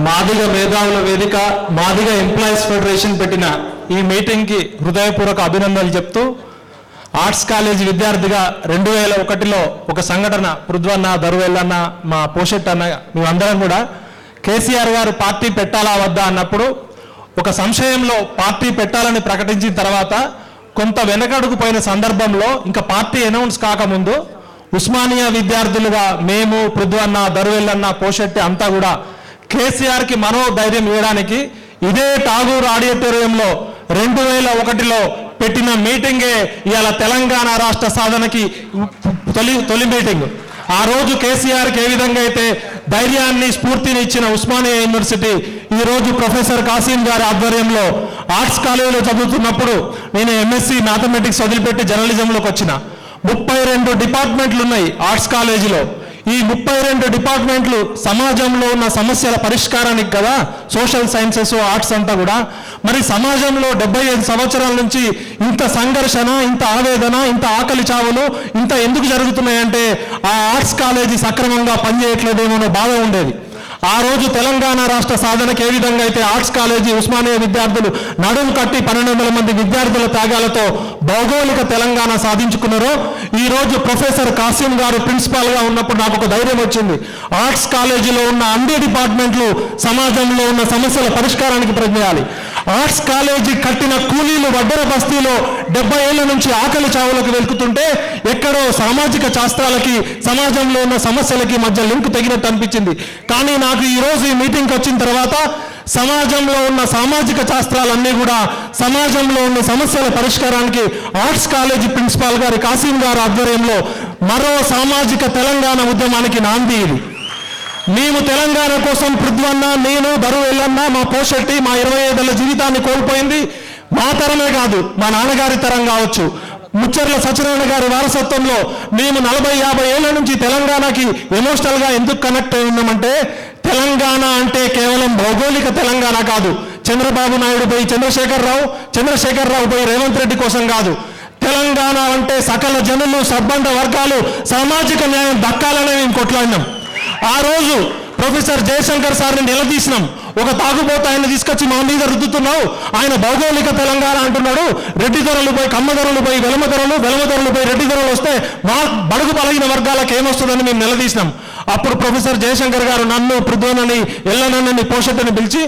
మాదిగ మేధావుల వేదిక Madiga employees federation పెట్టిన ఈ మీటింగ్కి హృదయపూర్వక అభినందనలు చెప్తూ ఆర్ట్స్ కాలేజీ విద్యార్థిగా 2001లో ఒక సంఘటన పృథ్వన్న దరువెల్లన్న మా పోషెట్ అన్న మేమందరం కూడా కేసీఆర్ గారు పార్టీ పెట్టాలా వద్దా అన్నప్పుడు ఒక సంశయంలో పార్టీ పెట్టాలని ప్రకటించిన తర్వాత కొంత వెనకడుగు పోయిన సందర్భంలో ఇంకా పార్టీ అనౌన్స్ కాకముందు ఉస్మానియా విద్యార్థులుగా మేము పృథ్వన్న దరువెల్లన్న పోషెట్టి అంతా కూడా కేసీఆర్కి మనోధైర్యం ఇవ్వడానికి ఇదే ఠాగూర్ ఆడిటోరియంలో 2001లో పెట్టిన మీటింగే ఇవాళ తెలంగాణ రాష్ట్ర సాధనకి తొలి మీటింగ్. ఆ రోజు కేసీఆర్కి ఏ విధంగా అయితే ధైర్యాన్ని స్ఫూర్తిని ఇచ్చిన ఉస్మానియా యూనివర్సిటీ ఈ రోజు ప్రొఫెసర్ కాసిం గారి ఆధ్వర్యంలో ఆర్ట్స్ కాలేజీలో చదువుతున్నప్పుడు నేను ఎంఎస్సి మ్యాథమెటిక్స్ వదిలిపెట్టి జర్నలిజంలోకి వచ్చిన. 32 డిపార్ట్మెంట్లు ఉన్నాయి ఆర్ట్స్ కాలేజీలో. ఈ 32 డిపార్ట్మెంట్లు సమాజంలో ఉన్న సమస్యల పరిష్కారానికి కదా సోషల్ సైన్సెస్ ఆర్ట్స్ అంతా కూడా. మరి సమాజంలో 75 సంవత్సరాల నుంచి ఇంత సంఘర్షణ, ఇంత ఆవేదన, ఇంత ఆకలి చావులు ఇంత ఎందుకు జరుగుతున్నాయంటే ఆ ఆర్ట్స్ కాలేజీ సక్రమంగా పనిచేయట్లేదేమో బాధ ఉండేది. ఆ రోజు తెలంగాణ రాష్ట్ర సాధనకు ఏ విధంగా అయితే ఆర్ట్స్ కాలేజీ ఉస్మానియా విద్యార్థులు నడుము కట్టి 1200 మంది విద్యార్థుల త్యాగాలతో భౌగోళిక తెలంగాణ సాధించుకున్నారో ఈ రోజు ప్రొఫెసర్ కాసిం గారు ప్రిన్సిపాల్గా ఉన్నప్పుడు నాకు ఒక ధైర్యం వచ్చింది. ఆర్ట్స్ కాలేజీలో ఉన్న అన్ని డిపార్ట్మెంట్లు సమాజంలో ఉన్న సమస్యల పరిష్కారానికి ప్రయత్నించాలి. ఆర్ట్స్ కాలేజీ కట్టిన కూలీలు వడ్డెర బస్తీలో 70 ఏళ్ల నుంచి ఆకలి చావులకు వెలుకుతుంటే ఎక్కడో సామాజిక శాస్త్రాలకి సమాజంలో ఉన్న సమస్యలకి మధ్య లింక్ తెగినట్టు అనిపించింది. కానీ నాకు ఈరోజు ఈ మీటింగ్కి వచ్చిన తర్వాత సమాజంలో ఉన్న సామాజిక శాస్త్రాలన్నీ కూడా సమాజంలో ఉన్న సమస్యల పరిష్కారానికి ఆర్ట్స్ కాలేజీ ప్రిన్సిపాల్ గారి కాసిం గారి ఆధ్వర్యంలో మరో సామాజిక తెలంగాణ ఉద్యమానికి నాంది ఇది. మేము తెలంగాణ కోసం పృథ్వన్న, నేను, దరువెల్లన్న, మా పోషెట్టి మా 25 ఏళ్ల జీవితాన్ని కోల్పోయింది మా తరమే కాదు, మా నాన్నగారి తరం కావచ్చు. ముచ్చర్ల సత్యనారాయణ గారి వారసత్వంలో మేము 40-50 ఏళ్ల నుంచి తెలంగాణకి ఎమోషనల్గా ఎందుకు కనెక్ట్ అయి ఉన్నామంటే తెలంగాణ అంటే కేవలం భౌగోళిక తెలంగాణ కాదు. చంద్రబాబు నాయుడు పోయి చంద్రశేఖరరావు పోయి రేవంత్ రెడ్డి కోసం కాదు. తెలంగాణ అంటే సకల జనులు, సబ్బండ వర్గాలు సామాజిక న్యాయం దక్కాలని మేము కొట్లాడినాం. ఆ రోజు ప్రొఫెసర్ జయశంకర్ సార్ని నిలదీసినాం. ఒక తాగుబోత ఆయన తీసుకొచ్చి మా మీద రుద్దుతున్నావు, ఆయన భౌగోళిక తెలంగాణ అంటున్నాడు, రెడ్డి ధరలు పోయి కమ్మ ధరలు పోయి వెలమ ధరలు పోయి రెడ్డి ధరలు వస్తే మా బడుగు బలగిన వర్గాలకు ఏమొస్తుందని మేము నిలదీసినాం. అప్పుడు ప్రొఫెసర్ జయశంకర్ గారు నన్ను, పృథ్వనని, ఎల్లనని, పోషెట్టని పిలిచి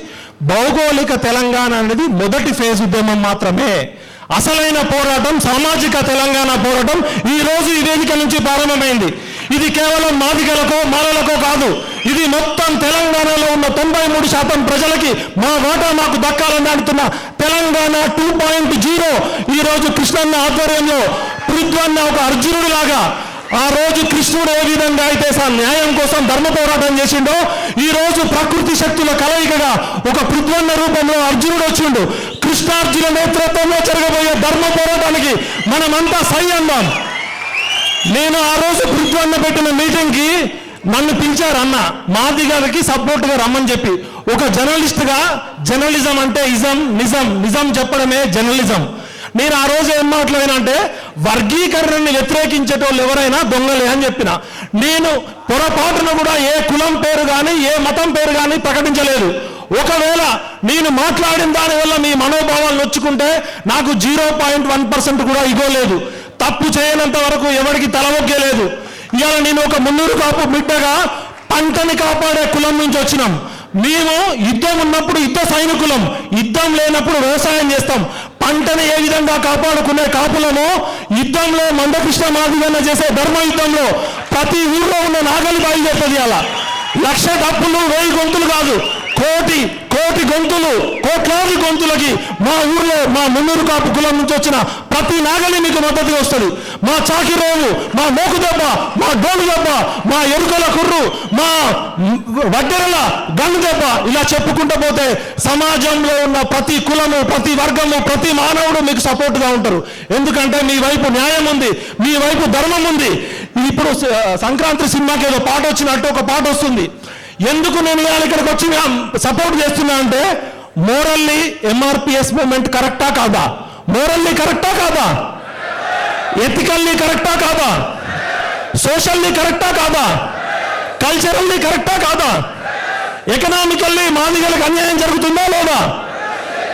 భౌగోళిక తెలంగాణ అనేది మొదటి ఫేజ్ ఉద్యమం మాత్రమే, అసలైన పోరాటం సామాజిక తెలంగాణ పోరాటం ఈ రోజు ఈ వేదిక నుంచి ప్రారంభమైంది. ఇది కేవలం మాదిగలకో మాలలకో కాదు, ఇది మొత్తం తెలంగాణలో ఉన్న 93% ప్రజలకి మా వాటా మాకు దక్కాలని అంటున్న తెలంగాణ 2.0 ఈ రోజు కృష్ణన్న ఆధ్వర్యంలో పృథ్వన్న ఒక అర్జునుడు లాగా ఆ రోజు కృష్ణుడు ఏ విధంగా అయితే న్యాయం కోసం ధర్మ పోరాటం చేసిండో ఈ రోజు ప్రకృతి శక్తుల కలయికగా ఒక పృథ్వన్న రూపంలో అర్జునుడు వచ్చిండు. కృష్ణార్జున నేతృత్వంలో జరగబోయే ధర్మ పోరాటానికి మనమంతా సై అందాం. నేను ఆ రోజు పృథ్వన్న పెట్టిన మీటింగ్కి నన్ను పిలిచారు, అన్న మాదిగలకి సపోర్ట్గా రమ్మని చెప్పి. ఒక జర్నలిస్ట్గా జర్నలిజం అంటే నిజం చెప్పడమే జర్నలిజం. నేను ఆ రోజు ఏం మాట్లాడినంటే వర్గీకరణని వ్యతిరేకించేటోళ్ళు ఎవరైనా దొంగలే అని చెప్పిన. నేను పొరపాటున కూడా ఏ కులం పేరు కానీ ఏ మతం పేరు కానీ ప్రకటించలేదు. ఒకవేళ నేను మాట్లాడిన దానివల్ల మీ మనోభావాలు నొచ్చుకుంటే నాకు 0.1% కూడా ఇగోలేదు. తప్పు చేయనంత వరకు ఎవరికి తలవొగ్గలేదు. ఇవాళ నేను ఒక మున్నూరు కాపు బిడ్డగా పంటని కాపాడే కులం నుంచి వచ్చినాం. మేము యుద్ధం ఉన్నప్పుడు యుద్ధ సైనికులం, యుద్ధం లేనప్పుడు వ్యవసాయం చేస్తాం. పంటని ఏ విధంగా కాపాడుకునే కాపులము యుద్ధంలో మందకృష్ణ మాదిగన్న చేసే ధర్మ యుద్ధంలో ప్రతి ఊర్లో ఉన్న నాగలి బాయి చెప్పది. అలా 1,00,000 డప్పులు 1000 గొంతులు కాదు, కోటి గొంతులు, కోట్లాది గొంతులకి మా ఊర్లో మా మున్నూరు కాపు కులం నుంచి వచ్చిన ప్రతి నాగలి మీకు మద్దతుగా వస్తుంది. మా చాకిరోవు, మా మోకు దెబ్బ, మా డోలు దెబ్బ, మా ఎరుకల కుర్రు, మా వడ్డెరల గన్ను దెబ్బ, ఇలా చెప్పుకుంటూ పోతే సమాజంలో ఉన్న ప్రతి కులము, ప్రతి వర్గము, ప్రతి మానవుడు మీకు సపోర్ట్గా ఉంటారు. ఎందుకంటే మీ వైపు న్యాయం ఉంది, మీ వైపు ధర్మం ఉంది. ఇప్పుడు సంక్రాంతి సినిమాకి ఏదో పాట వచ్చినట్టు ఒక పాట వస్తుంది. ఎందుకు నేను ఇక్కడికి వచ్చి సపోర్ట్ చేస్తున్నా అంటే మోరల్లీ ఎంఆర్పిఎస్ మూవ్మెంట్ కరెక్టా కాదా, మోరల్లీ కరెక్టా కాదా, ఎథికల్లీ కరెక్టా కాదా, సోషల్లీ కరెక్టా కాదా, కల్చరల్లీ కరెక్టా కాదా, ఎకనామికల్లీ మాదిగలకు అన్యాయం జరుగుతుందా లేదా?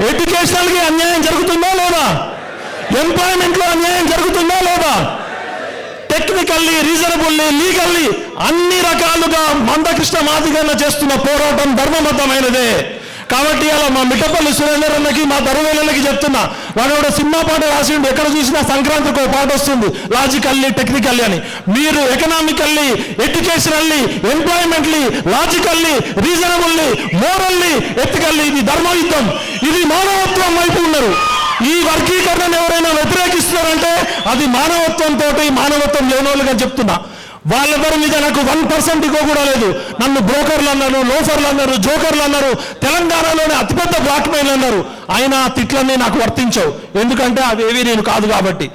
ఎడ్యుకేషనల్కి అన్యాయం జరుగుతుందా లేదా? ఎంప్లాయ్మెంట్లో అన్యాయం జరుగుతుందా లేదా? టెక్నికల్లీ, రీజనబుల్లీ, లీగల్లీ అన్ని రకాలుగా మందకృష్ణ మాదిగన్న చేస్తున్న పోరాటం ధర్మబద్ధమైనదే. కాబట్టి అలా మా మిట్టపల్లి సురేందర్ అన్నకి, మా ధర్మవేలకి చెప్తున్నా, వాడు సినిమా పాట రాసిండు, ఎక్కడ చూసినా సంక్రాంతికి ఒక పాట వస్తుంది, లాజికల్లీ టెక్నికల్లీ అని. మీరు economically, educationally, employmently, logically, reasonably, morally, ethically ఇది ధర్మయుద్ధం, ఇది మానవత్వం వైపు ఉన్నారు. ఈ వర్గీకరణను ఎవరైనా వ్యతిరేకిస్తున్నారంటే అది మానవత్వంతో మానవత్వం లేనోళ్ళుగా చెప్తున్నా. వాళ్ళెవరి మీద నాకు 1% ఇగో కూడా లేదు. నన్ను బ్రోకర్లు అన్నారు, లోఫర్లు అన్నారు, జోకర్లు అన్నారు, తెలంగాణలోనే అతిపెద్ద బ్లాక్మెయిల్ అన్నారు. అయినా తిట్లన్నీ నాకు వర్తించవు, ఎందుకంటే అవేవి నేను కాదు కాబట్టి.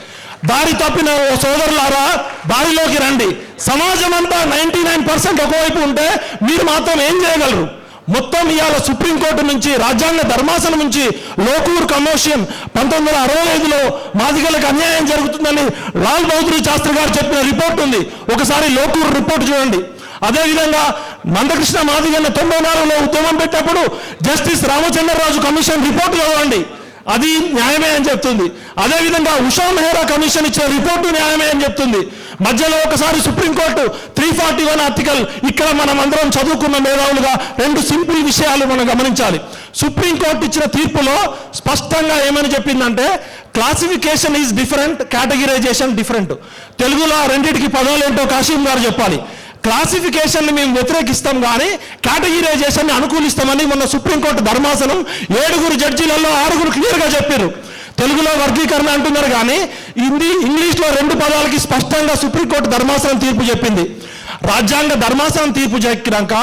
దారి తప్పిన ఓ సోదరులారా, దారిలోకి రండి. సమాజం అంతా 99% ఒకవైపు ఉంటే మీరు మాత్రం ఏం చేయగలరు? మొత్తం ఇవాళ సుప్రీంకోర్టు నుంచి, రాజ్యాంగ ధర్మాసనం నుంచి లోకూర్ కమోషన్ 1965లో మాదిగలకు అన్యాయం జరుగుతుందని లాల్ బహదూర్ శాస్త్రి గారు చెప్పిన రిపోర్ట్ ఉంది. ఒకసారి లోకూర్ రిపోర్ట్ చూడండి. అదేవిధంగా మందకృష్ణ మాదిగన్న 94లో ఉద్యమం పెట్టినప్పుడు జస్టిస్ రామచంద్రరాజు కమిషన్ రిపోర్ట్ చదవండి, అది న్యాయమే అని చెప్తుంది. అదేవిధంగా ఉషా మెహ్రా కమిషన్ ఇచ్చిన రిపోర్టు న్యాయమే అని చెప్తుంది. మధ్యలో ఒకసారి సుప్రీంకోర్టు 341 ఆర్టికల్, ఇక్కడ మనం అందరం చదువుకున్న మేధావులుగా 2 సింపుల్ విషయాలు మనం గమనించాలి. సుప్రీంకోర్టు ఇచ్చిన తీర్పులో స్పష్టంగా ఏమని చెప్పిందంటే, classification is different, categorisation different. తెలుగులో రెండింటికి పదాలు ఏంటో కాశీం గారు చెప్పాలి. క్లాసిఫికేషన్ని మేము వ్యతిరేకిస్తాం కానీ కేటగిరైజేషన్ని అనుకూలిస్తామని మొన్న సుప్రీంకోర్టు ధర్మాసనం 7 జడ్జీలలో 6 క్లియర్గా చెప్పారు. తెలుగులో వర్గీకరణ అంటున్నారు కానీ ఇంగ్లీష్లో 2 పదాలకి స్పష్టంగా సుప్రీంకోర్టు ధర్మాసనం తీర్పు చెప్పింది. రాజ్యాంగ ధర్మాసనం తీర్పు చెప్పినాక,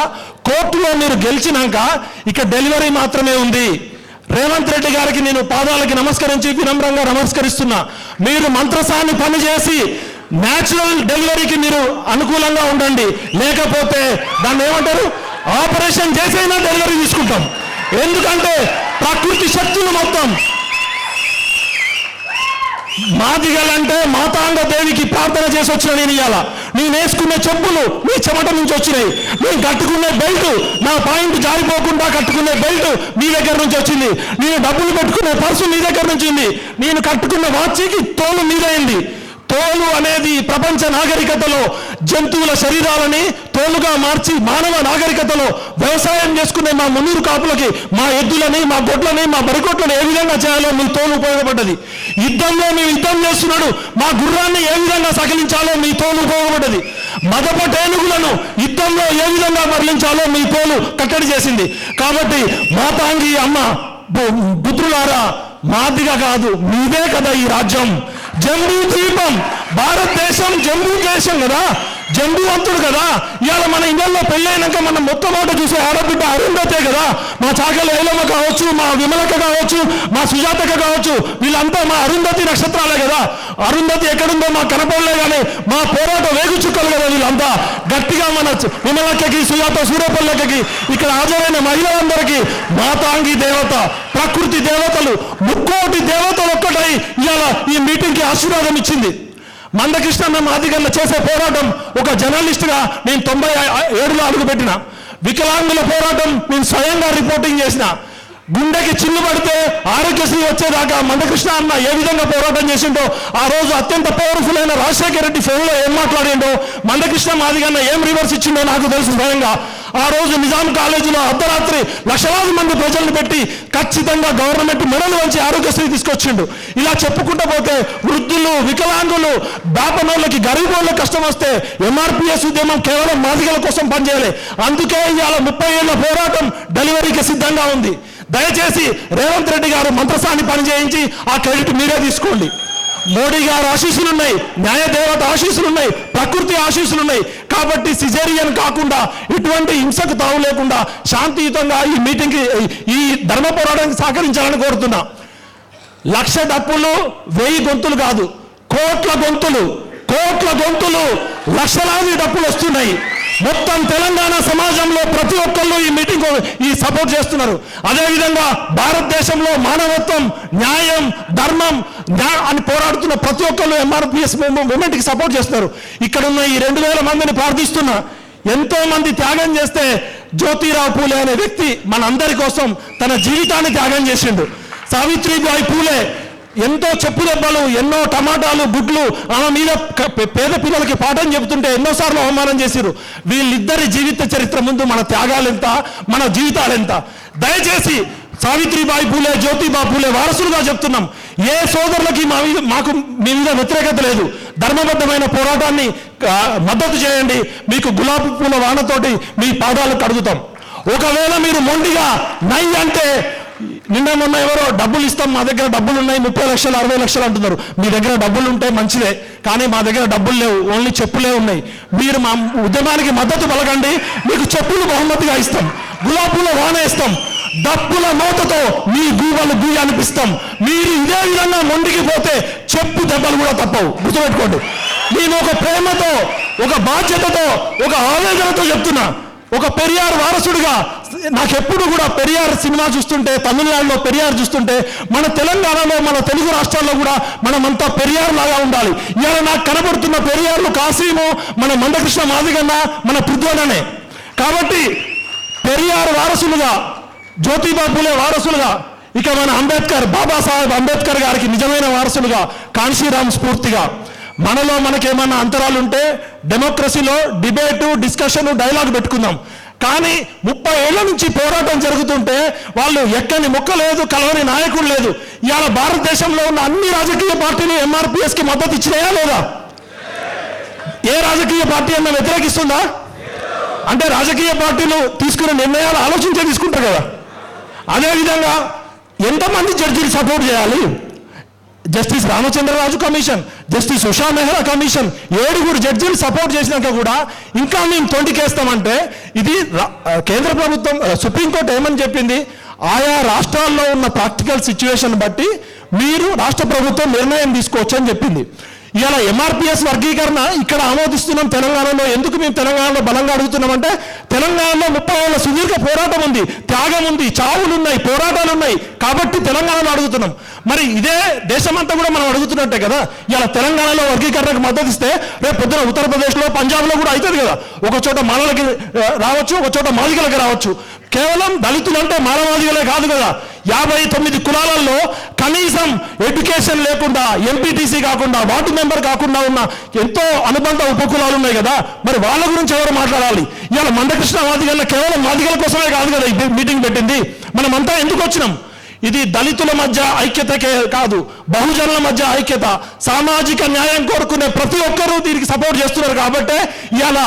కోర్టులో మీరు గెలిచినాక ఇక డెలివరీ మాత్రమే ఉంది. రేవంత్ రెడ్డి గారికి నేను పాదాలకి నమస్కరించి వినమ్రంగా నమస్కరిస్తున్నా. మీరు మంత్రసాన్ని పనిచేసి న్యాచురల్ డెలివరీకి మీరు అనుకూలంగా ఉండండి, లేకపోతే దాన్ని ఏమంటారు, ఆపరేషన్ చేసైనా డెలివరీ తీసుకుంటాం. ఎందుకంటే ప్రకృతి శక్తులు మొత్తం మాదిగలంటే మాతాంగ దేవికి ప్రార్థన చేసి వచ్చిన నేను ఇవాళ. నేను వేసుకునే చెప్పులు మీ చెమట నుంచి వచ్చినాయి, నేను కట్టుకునే బెల్ట్, నా పాయింట్ జారిపోకుండా కట్టుకునే బెల్ట్ మీ దగ్గర నుంచి వచ్చింది, నేను డబ్బులు పెట్టుకునే పర్సు మీ దగ్గర నుంచి ఉంది, నేను కట్టుకున్న వాచికి తోలు మీదైంది. తోలు అనేది ప్రపంచ నాగరికతలో జంతువుల శరీరాలని తోలుగా మార్చి మానవ నాగరికతలో వ్యవసాయం చేసుకునే మా మున్నూరు కాపులకి మా ఎద్దులని, మా గొడ్లని, మా బరికొట్లను ఏ విధంగా చేయాలో మీ తోలు ఉపయోగపడ్డది. యుద్ధంలో మేము యుద్ధం చేస్తున్నాడు, మా గుర్రాన్ని ఏ విధంగా సకలించాలో మీ తోలు ఉపయోగపడ్డది. మదపటేనుగులను యుద్ధంలో ఏ విధంగా మరలించాలో మీ తోలు కట్టడి చేసింది. కాబట్టి మాతాంగి అమ్మ పుత్రులారా, మాదిగా కాదు మీదే కదా ఈ రాజ్యం. జంబూ ద్వీపం, భారతదేశం జంబూ దేశం కదా, జంబూవంతుడు కదా. ఇవాళ మన ఇండియాలో పెళ్ళైనాక మనం మొట్టమొదట చూసే ఆడబిడ్డ అరుంధతే కదా. మా చాకలి ఐలమ్మ కావచ్చు, మా విమలక కావచ్చు, మా సుజాతక కావచ్చు, వీళ్ళంతా మా అరుంధతి నక్షత్రాలే కదా. అరుంధతి ఎక్కడుందో మాకు కనపడలే కానీ మా పోరాట వేగు చుక్కలు కదా వీళ్ళంతా. గట్టిగా మన విమలక్కకి, సుజాత, సూర్యపల్లెక్కకి, ఇక్కడ హాజరైన మహిళలందరికీ మాతాంగి దేవత, ప్రకృతి దేవతలు, 3 దేవతలు ఒక్కటై ఇవాళ ఈ మీటింగ్కి ఆశీర్వాదం ఇచ్చింది. మందకృష్ణ మాదిగన్న చేసే పోరాటం ఒక జర్నలిస్ట్గా నేను 97లో అడుగుపెట్టిన. వికలాంగుల పోరాటం నేను స్వయంగా రిపోర్టింగ్ చేసిన. గుండెకి చిల్లు పడితే ఆరోగ్యశ్రీ వచ్చేదాకా మందకృష్ణ అన్న ఏ విధంగా పోరాటం చేసిండో, ఆ రోజు అత్యంత పవర్ఫుల్ అయిన రాజశేఖర రెడ్డి ఫోన్లో ఏం మాట్లాడిండో, మందకృష్ణ మాదిగన్న ఏం రివర్స్ ఇచ్చిండో నాకు తెలుసు స్వయంగా. ఆ రోజు నిజాం కాలేజీలో అర్ధరాత్రి లక్షలాది మంది ప్రజలను పెట్టి ఖచ్చితంగా గవర్నమెంట్ మెడలు వంచి ఆరోగ్యశ్రీ తీసుకొచ్చిండు. ఇలా చెప్పుకుంటూ పోతే వృద్ధులు, వికలాంగులు, బాపనోళ్ళకి, గరీబోళ్ళకి కష్టం వస్తే ఎంఆర్పిఎస్ ఉద్యమం కేవలం మాదిగల కోసం పనిచేయాలి. అందుకే ఇవాళ 30 ఏళ్ల పోరాటం డెలివరీకి సిద్ధంగా ఉంది. దయచేసి రేవంత్ రెడ్డి గారు మంత్రసాన్ని పనిచేయించి ఆ క్రెడిట్ మీరే తీసుకోండి. మోడీ గారు ఆశీస్సులున్నాయి, న్యాయదేవత ఆశీస్సులున్నాయి, ప్రకృతి ఆశీస్సులున్నాయి. కాబట్టి సిజేరియన్ కాకుండా, ఇటువంటి హింసకు తావు లేకుండా శాంతియుతంగా ఈ మీటింగ్కి, ఈ ధర్మ పోరాటానికి సహకరించాలని కోరుతున్నా. 1,00,000 డప్పులు 1000 గొంతులు కాదు, కోట్ల గొంతులు, లక్షలాది డప్పులు వస్తున్నాయి. మొత్తం తెలంగాణ సమాజంలో ప్రతి ఒక్కళ్ళు ఈ మీటింగ్ ఈ సపోర్ట్ చేస్తున్నారు. అదేవిధంగా భారతదేశంలో మానవత్వం, న్యాయం, ధర్మం అని పోరాడుతున్న ప్రతి ఒక్కళ్ళు ఎంఆర్పిఎస్ మూమెంట్కి సపోర్ట్ చేస్తున్నారు. ఇక్కడ ఉన్న ఈ 2,000 మందిని ప్రార్థిస్తున్నా, ఎంతో మంది త్యాగం చేస్తే జ్యోతిరావు పూలే అనే వ్యక్తి మనందరి కోసం తన జీవితాన్ని త్యాగం చేసిండు. సావిత్రిబాయి పూలే ఎంతో చెప్పు దెబ్బలు, ఎన్నో టమాటాలు, గుడ్లు ఆమె మీద పేద పిల్లలకి పాఠం చెబుతుంటే ఎన్నోసార్లు అవమానం చేసిరు. వీళ్ళిద్దరి జీవిత చరిత్ర ముందు మన త్యాగాలు ఎంత, మన జీవితాలు ఎంత. దయచేసి సావిత్రిబాయి పూలే, జ్యోతిబా పూలే వారసులుగా చెప్తున్నాం. ఏ సోదరులకి మాకు మీ మీద వ్యతిరేకత లేదు. ధర్మబద్ధమైన పోరాటాన్ని మద్దతు చేయండి. మీకు గులాబీ పూల వానతోటి మీ పాదాలు కడుగుతాం. ఒకవేళ మీరు మొండిగా నై అంటే, నిన్న మొన్న ఎవరో డబ్బులు ఇస్తాం, మా దగ్గర డబ్బులు ఉన్నాయి, 30 లక్షలు 60 లక్షలు అంటున్నారు. మీ దగ్గర డబ్బులు ఉంటే మంచిదే, కానీ మా దగ్గర డబ్బులు లేవు, ఓన్లీ చెప్పులే ఉన్నాయి. మీరు మా ఉద్యమానికి మద్దతు పలకండి, మీకు చెప్పులు బహుమతిగా ఇస్తాం, గులాబీలో వాన ఇస్తాం, డబ్బుల మోతతో మీ గూగల్ గూయ అనిపిస్తాం. మీరు ఇదే విధంగా మొండికి పోతే చెప్పు దెబ్బలు కూడా తప్పవు, గుర్తుపెట్టుకోండి. నేను ఒక ప్రేమతో, ఒక బాధ్యతతో, ఒక ఆవేదనతో చెప్తున్నా. ఒక పెరియార్ వారసుడిగా నాకెప్పుడు కూడా పెరియార్ సినిమా చూస్తుంటే, తమిళనాడులో పెరియార్ చూస్తుంటే, మన తెలంగాణలో, మన తెలుగు రాష్ట్రాల్లో కూడా మనమంతా పెరియార్ లాగా ఉండాలి. ఇవాళ నాకు కనబడుతున్న పెరియార్లు కాశీము, మన మందకృష్ణ మాదిగన్న, మన పృథ్వననే. కాబట్టి పెరియార్ వారసులుగా, జ్యోతిబా పూలే వారసులుగా, ఇక మన అంబేద్కర్, బాబాసాహెబ్ అంబేద్కర్ గారికి నిజమైన వారసులుగా, కాన్షీరామ్ స్ఫూర్తిగా, మనలో మనకేమన్నా అంతరాలు ఉంటే డెమోక్రసీలో డిబేటు, డిస్కషన్, డైలాగ్ పెట్టుకుందాం. కానీ 30 ఏళ్ల నుంచి పోరాటం జరుగుతుంటే వాళ్ళు ఎక్కని మొక్క లేదు, కలవని నాయకుడు లేదు. ఇవాళ భారతదేశంలో ఉన్న అన్ని రాజకీయ పార్టీలు ఎంఆర్పిఎస్కి మద్దతు ఇచ్చినాయా లేదా? ఏ రాజకీయ పార్టీ అన్న వ్యతిరేకిస్తుందా? అంటే రాజకీయ పార్టీలు తీసుకునే నిర్ణయాలు ఆలోచించే తీసుకుంటారు కదా. అదేవిధంగా ఎంతమంది జడ్జీలు సపోర్ట్ చేయాలి? Justice Ramachandraraju commission, justice Usha Mehra commission, 7 జడ్జీలు సపోర్ట్ చేసినాక కూడా ఇంకా మేము తొండికేస్తామంటే ఇది కేంద్ర ప్రభుత్వం, సుప్రీంకోర్టు ఏమని చెప్పింది? ఆయా రాష్ట్రాల్లో ఉన్న ప్రాక్టికల్ సిచ్యువేషన్ బట్టి మీరు రాష్ట్ర ప్రభుత్వం నిర్ణయం తీసుకోవచ్చు అని చెప్పింది. ఇలా ఎంఆర్పిఎస్ వర్గీకరణ ఇక్కడ ఆమోదిస్తున్నాం తెలంగాణలో. ఎందుకు మేము తెలంగాణలో బలంగా అడుగుతున్నామంటే, తెలంగాణలో 30 ఏళ్ల సుదీర్ఘ పోరాటం ఉంది, త్యాగం ఉంది, చావులు ఉన్నాయి, పోరాటాలు ఉన్నాయి. కాబట్టి తెలంగాణలో అడుగుతున్నాం. మరి ఇదే దేశమంతా కూడా మనం అడుగుతున్నట్టే కదా. ఇలా తెలంగాణలో వర్గీకరణకు మద్దతు ఇస్తే రేపు పొద్దున ఉత్తరప్రదేశ్లో, పంజాబ్లో కూడా అవుతుంది కదా. ఒక చోట మాలలకి రావచ్చు, ఒక చోట మాదిగలకి రావచ్చు. కేవలం దళితులు అంటే మానవాదిగలే కాదు కదా. 59 కులాలలో కనీసం ఎడ్యుకేషన్ లేకుండా, ఎంపీటీసీ కాకుండా, వార్డు మెంబర్ కాకుండా ఉన్న ఎంతో అనుబంధ ఉపకులాలు ఉన్నాయి కదా. మరి వాళ్ళ గురించి ఎవరు మాట్లాడాలి? ఇవాళ మందకృష్ణ మాదిగల కేవలం మాదిగల కోసమే కాదు కదా ఈ మీటింగ్ పెట్టింది. మనమంతా ఎందుకు వచ్చినాం? ఇది దళితుల మధ్య ఐక్యతకే కాదు, బహుజనుల మధ్య ఐక్యత, సామాజిక న్యాయం కోరుకునే ప్రతి ఒక్కరూ దీనికి సపోర్ట్ చేస్తున్నారు. కాబట్టి ఇవాళ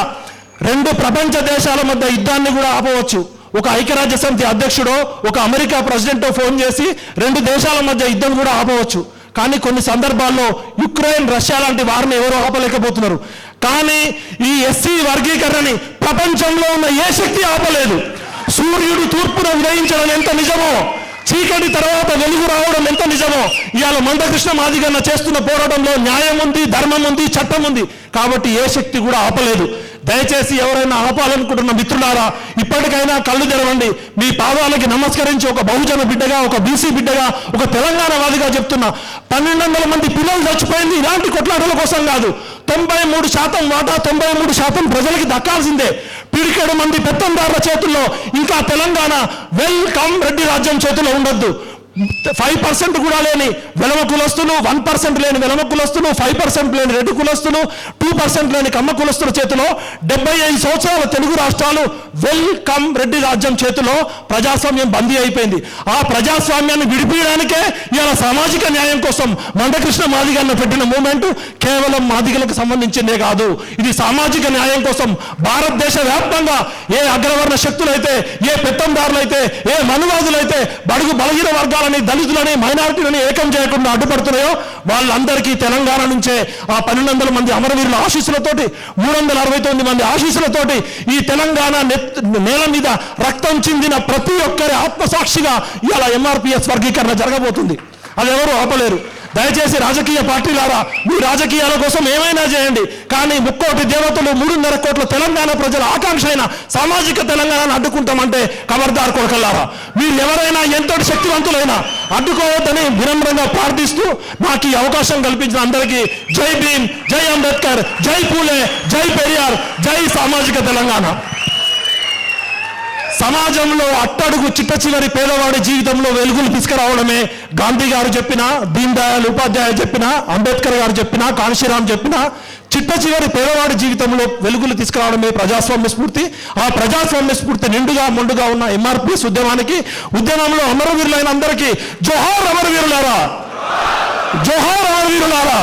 2 ప్రపంచ దేశాల మధ్య యుద్ధాన్ని కూడా ఆపవచ్చు. ఒక ఐక్యరాజ్య సమితి అధ్యక్షుడో, ఒక అమెరికా ప్రెసిడెంటో ఫోన్ చేసి 2 దేశాల మధ్య యుద్ధం కూడా ఆపవచ్చు. కానీ కొన్ని సందర్భాల్లో యుక్రెయిన్, రష్యా లాంటి వారిని ఎవరో ఆపలేకపోతున్నారు. కానీ ఈ ఎస్సీ వర్గీకరణని ప్రపంచంలో ఉన్న ఏ శక్తి ఆపలేదు. సూర్యుడు తూర్పున ఉదయించడం ఎంత నిజమో, చీకటి తర్వాత వెలుగు రావడం ఎంత నిజమో, ఇవాళ మందకృష్ణ మాదిగన్న చేస్తున్న పోరాటంలో న్యాయం ఉంది, ధర్మం ఉంది, చట్టం ఉంది. కాబట్టి ఏ శక్తి కూడా ఆపలేదు. దయచేసి ఎవరైనా ఆపాలనుకుంటున్న మిత్రులారా, ఇప్పటికైనా కళ్ళు తెరవండి. మీ పాదాలకి నమస్కరించి ఒక బహుజన బిడ్డగా, ఒక బీసీ బిడ్డగా, ఒక తెలంగాణ వాదిగా చెప్తున్నా, 1200 మంది పిల్లలు చచ్చిపోయింది ఇలాంటి కొట్లాటల కోసం కాదు. 93% వాటా, 93% ప్రజలకి దక్కాల్సిందే. పిడికెడు మంది పెత్తందారుల చేతుల్లో ఇంకా తెలంగాణ వెల్కమ్ రెడ్డి రాజ్యం చేతుల్లో ఉండొద్దు. 5% కూడా లేని వెలమ కులస్తులు, 1% లేని వెలమ కులస్తులు, 5% లేని రెడ్డి కులస్తులు, 2% లేని కమ్మ కులస్తుల చేతిలో 75 సంవత్సరాల తెలుగు రాష్ట్రాలు వెల్కమ్ రెడ్డి రాజ్యం చేతిలో ప్రజాస్వామ్యం బందీ అయిపోయింది. ఆ ప్రజాస్వామ్యాన్ని విడిపించడానికే ఇలా సామాజిక న్యాయం కోసం మందకృష్ణ మాదిగన్న పెట్టిన మూమెంట్ కేవలం మాదిగలకు సంబంధించిందే కాదు. ఇది సామాజిక న్యాయం కోసం భారతదేశ వ్యాప్తంగా ఏ అగ్రవర్ణ శక్తులైతే, ఏ పెత్తందారులైతే, ఏ మనువాదులైతే బడుగు బలహీన వర్గాలని, దళితులని, మైనారిటీలని ఏకం చేయకుండా అడ్డుపడుతున్నాయో వాళ్ళందరికీ తెలంగాణ నుంచే ఆ 1200 మంది అమరవీరుల ఆశీస్సులతోటి, 369 మంది ఆశీస్సులతోటి ఈ తెలంగాణ నేల మీద రక్తం చిందిన ప్రతి ఒక్కరి ఆత్మసాక్షిగా ఇవాళ ఎంఆర్పిఎస్ వర్గీకరణ జరగబోతుంది. అది ఎవరు ఆపలేరు. దయచేసి రాజకీయ పార్టీలారా మీ రాజకీయాల కోసం ఏమైనా చేయండి, కానీ 3 దేవతలు 3.5 కోట్ల తెలంగాణ ప్రజల ఆకాంక్ష అయిన సామాజిక తెలంగాణను అడ్డుకుంటామంటే ఖబర్దార్ కొడకల్లారా. మీరు ఎవరైనా ఎంతటి శక్తివంతులైనా అడ్డుకోవద్దని వినమ్రంగా ప్రార్థిస్తూ నాకు ఈ అవకాశం కల్పించిన అందరికీ జై భీమ్, జై అంబేద్కర్, జై పూలే, జై పెరియార్, జై సామాజిక తెలంగాణ. సమాజంలో అట్టడుగు చిట్ట చివరి పేదవాడి జీవితంలో వెలుగులు తీసుకురావడమే గాంధీ గారు చెప్పిన, దీన్ దయాళ్ ఉపాధ్యాయ చెప్పిన, అంబేద్కర్ గారు చెప్పిన, కాన్షీరామ్ చెప్పిన చిట్ట చివరి పేదవాడి జీవితంలో వెలుగులు తీసుకురావడమే ప్రజాస్వామ్య స్ఫూర్తి. ఆ ప్రజాస్వామ్య స్ఫూర్తి నిండుగా మొండుగా ఉన్న ఎంఆర్పిఎస్ ఉద్యమంలో అమరవీరులైన అందరికీ జోహార్ అమరవీరులారా, జోహార్ అమరవీరులారా.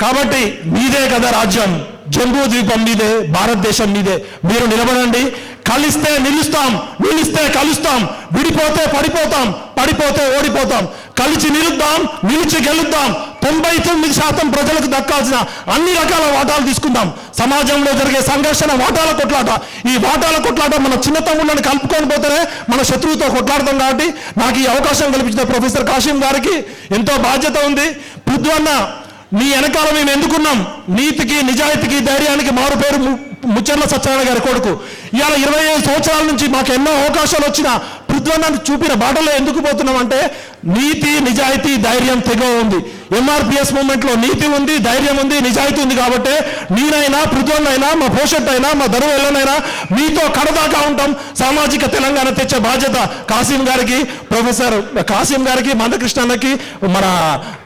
కాబట్టి మీదే కదా రాజ్యం, జంబూ ద్వీపం మీదే, భారతదేశం మీదే. మీరు నిలబడండి. కలిస్తే నిలుస్తాం, నిలిస్తే కలుస్తాం, విడిపోతే పడిపోతాం, పడిపోతే ఓడిపోతాం. కలిసి నిలుద్దాం, నిలిచి గెలుద్దాం. 99% ప్రజలకు దక్కాల్సిన అన్ని రకాల వాటాలు తీసుకుందాం. సమాజంలో జరిగే సంఘర్షణ వాటాల కొట్లాట. ఈ వాటాల కొట్లాట మన చిన్న తమ్ముళ్ళని కలుపుకొని పోతేనే మన శత్రువుతో కొట్లాడతాం. కాబట్టి నాకు ఈ అవకాశం కల్పించిన ప్రొఫెసర్ కాశీం గారికి ఎంతో బాధ్యత ఉంది. పృథ్వన్న, నీ వెనకాల మేము ఎందుకున్నాం? నీతికి, నిజాయితీకి, ధైర్యానికి మారు పేరు ముచ్చర్ల సత్యనారాయణ గారి కొడుకు. ఇవాళ 25 సంవత్సరాల నుంచి మాకు ఎన్నో అవకాశాలు వచ్చినా పృథ్వన్నను చూపిన బాటలో ఎందుకు పోతున్నామంటే నీతి, నిజాయితీ, ధైర్యం తెగ ఉంది. ఎంఆర్పిఎస్ మూవ్మెంట్లో నీతి ఉంది, ధైర్యం ఉంది, నిజాయితీ ఉంది. కాబట్టి నేనైనా, పృథ్వన్నైనా, మా భవిష్యత్ అయినా, మా దరువెల్లనైనా మీతో కడదాకా ఉంటాం. సామాజిక తెలంగాణ తెచ్చే బాధ్యత కాశీం గారికి, ప్రొఫెసర్ కాశీం గారికి, మందకృష్ణన్నకి, మన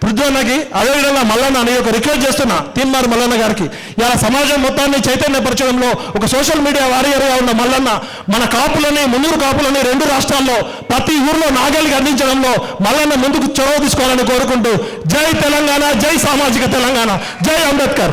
పృథ్వన్నకి, అదేవిధంగా మల్లన్న అని ఒక రిక్వెస్ట్ చేస్తున్నా తీన్మార్ మల్లన్న గారికి. ఇలా సమాజం మొత్తాన్ని చైతన్యపరచడంలో ఒక సోషల్ మీడియా వారియర్గా ఉన్న మల్లన్న మన కాపులని, మున్నూరు కాపులని 2 రాష్ట్రాల్లో ప్రతి ఊర్లో నాగలికి అందించడంలో మల్లన్న ముందుకు చొరవ తీసుకోవాలని కోరుకుంటూ జై తెలంగాణ, జై సామాజిక తెలంగాణ, జై అంబేద్కర్.